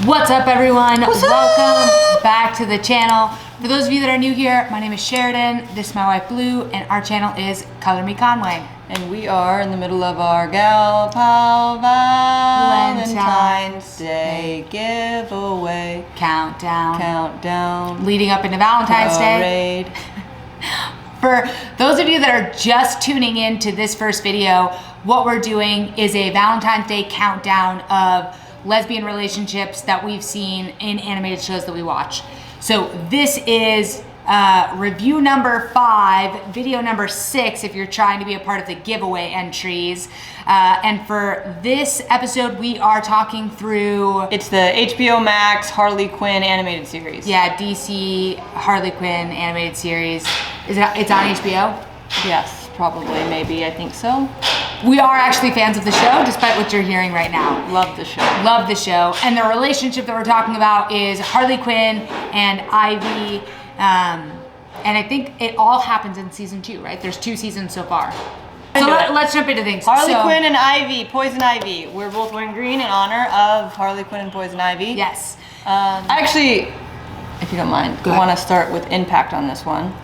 What's up, everyone? What's Welcome back to the channel. For those of you that are new here, my name is Sheridan, this is my wife Blue, and our channel is Color Me Conway. And we are in the middle of our Gal Pal Valentine's Day giveaway. Countdown. Leading up into Valentine's Day. For those of you that are just tuning in to this first video, what we're doing is a Valentine's Day countdown of lesbian relationships that we've seen in animated shows that we watch. So this is review number 5, video number 6 if you're trying to be a part of the giveaway entries. And for this episode, we are talking through... It's the HBO Max Harley Quinn animated series. Yeah, DC Harley Quinn animated series. It's on HBO? Yes, probably, maybe, I think so. We are actually fans of the show, despite what you're hearing right now. Love the show. Love the show. And the relationship that we're talking about is Harley Quinn and Ivy. And I think it all happens in season 2, right? There's 2 seasons so far. So let's jump into things. Harley Quinn and Ivy, Poison Ivy. We're both wearing green in honor of Harley Quinn and Poison Ivy. Yes. I actually, if you don't mind, I want to start with impact on this one.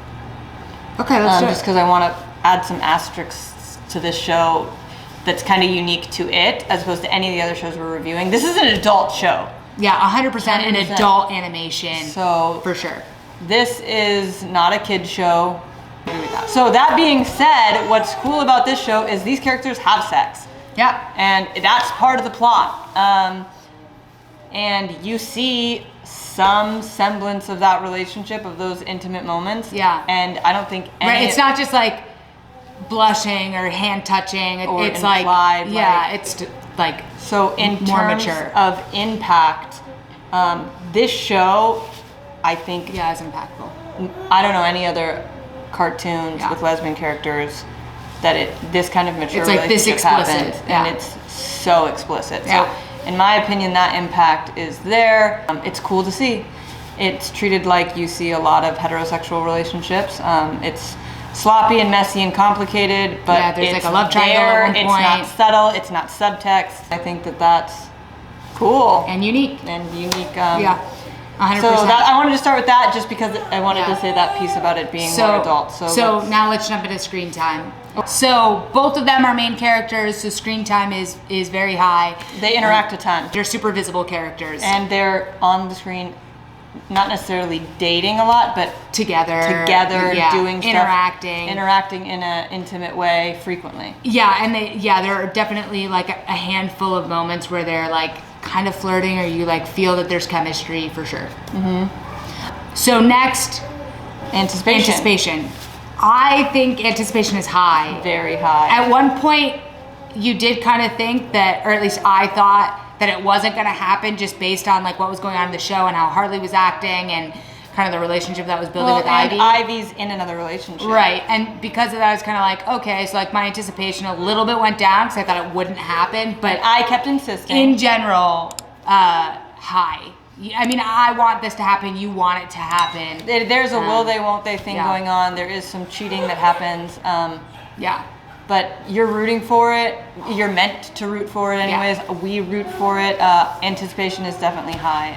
Okay, let's do it. Just because I want to add some asterisks to this show that's kind of unique to it as opposed to any of the other shows we're reviewing. This is an adult show. Yeah, 100% an adult animation. So for sure. This is not a kid show. So that being said, what's cool about this show is these characters have sex. Yeah. And that's part of the plot. And you see some semblance of that relationship, of those intimate moments. Yeah. And I don't think any... It's not just like blushing or hand touching. It's implied, like... Yeah, it's like so in more terms mature. of impact, this show, I think... Yeah, it's impactful. I don't know any other cartoons with lesbian characters that this kind of mature like this explicit happens, and it's so explicit. Yeah. So in my opinion, that impact is there. It's cool to see. It's treated like you see a lot of heterosexual relationships. It's sloppy and messy and complicated, but there's it's like a love triangle there. at one It's point. not subtle. It's not subtext. I think that's cool and unique. Yeah. 100%. So I wanted to start with that just because I wanted to say that piece about it being more adult. So now let's jump into screen time. So both of them are main characters, so screen time is very high. They interact a ton. They're super visible characters. And they're on the screen, not necessarily dating a lot, but together doing stuff. Interacting in an intimate way frequently. Yeah, and there are definitely like a handful of moments where they're like kind of flirting, or you like feel that there's chemistry for sure. Mm-hmm. So next, anticipation. I think anticipation is high. Very high. At one point, you did kind of think that, or at least I thought that it wasn't going to happen just based on like what was going on in the show and how Harley was acting and kind of the relationship that was building with Ivy. Ivy's in another relationship. Right, and because of that, I was kind of like, okay, so like my anticipation a little bit went down because I thought it wouldn't happen, but I kept insisting. In general, high. I mean, I want this to happen, you want it to happen. There's a will they, won't they thing going on. There is some cheating that happens. But you're rooting for it. You're meant to root for it anyways. Yeah. We root for it. Anticipation is definitely high.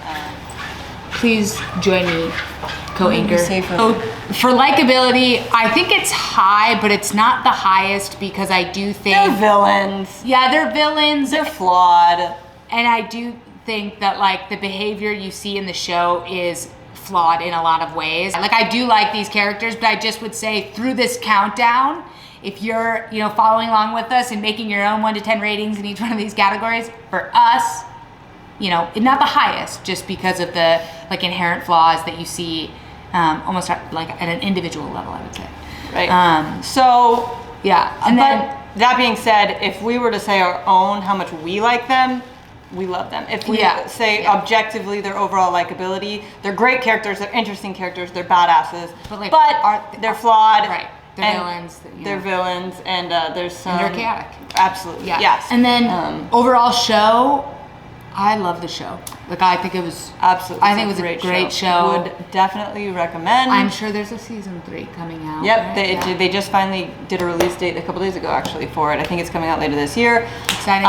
Please join me, co-anchor. For likability, I think it's high, but it's not the highest because I do think... They're villains. Yeah, they're villains. They're flawed. And I do think that like the behavior you see in the show is flawed in a lot of ways. Like I do like these characters, but I just would say through this countdown, if you're following along with us and making your own 1 to 10 ratings in each one of these categories, for us, not the highest, just because of the like inherent flaws that you see almost like at an individual level, I would say. Right. And then that being said, if we were to say our own how much we like them, we love them. If we say objectively their overall likability, they're great characters, they're interesting characters, they're badasses, but they're flawed. Right. They're villains. They're villains, and there's some... And they're chaotic. Absolutely, yes. And then overall show, I love the show. Like I think it was... Absolutely. I think it was a great show. Would definitely recommend. I'm sure there's a season 3 coming out. Yep, right? they just finally did a release date a couple days ago actually for it. I think it's coming out later this year. Exciting.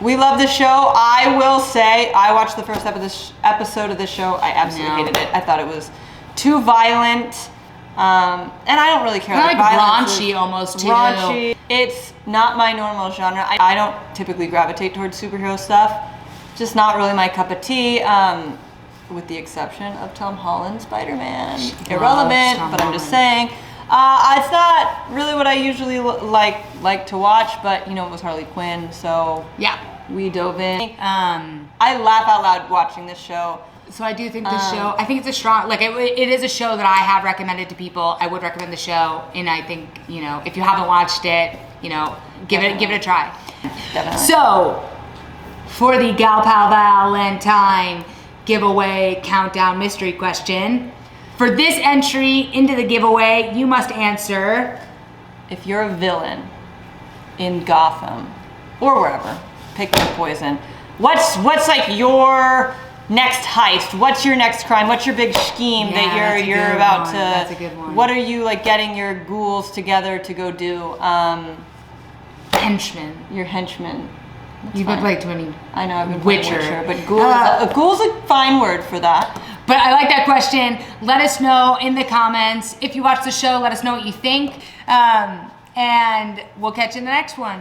We love the show. I will say, I watched the first episode of this show. I absolutely hated it. I thought it was too violent. And I don't really care. Like raunchy almost too. Raunchy. It's not my normal genre. I don't typically gravitate towards superhero stuff. Just not really my cup of tea. With the exception of Tom Holland's Spider-Man. Irrelevant, but I'm just saying. It's not really what I usually like to watch, but you know, it was Harley Quinn, so yeah, we dove in. I laugh out loud watching this show. So I do think the show, I think it's a strong, like it is a show that I have recommended to people. I would recommend the show, and I think, you know, if you haven't watched it, you know, give it a try. Definitely. So for the Gal Pal Valentine giveaway countdown mystery question, for this entry into the giveaway, you must answer, if you're a villain in Gotham or wherever, pick your poison. What's like your next heist? What's your next crime? What's your big scheme that you're about to? That's a good one. What are you like getting your ghouls together to go do? Henchmen. Your henchmen. You've been playing too many. I know, I've been playing Witcher, but ghoul's a fine word for that. But I like that question. Let us know in the comments. If you watch the show, let us know what you think. And we'll catch you in the next one.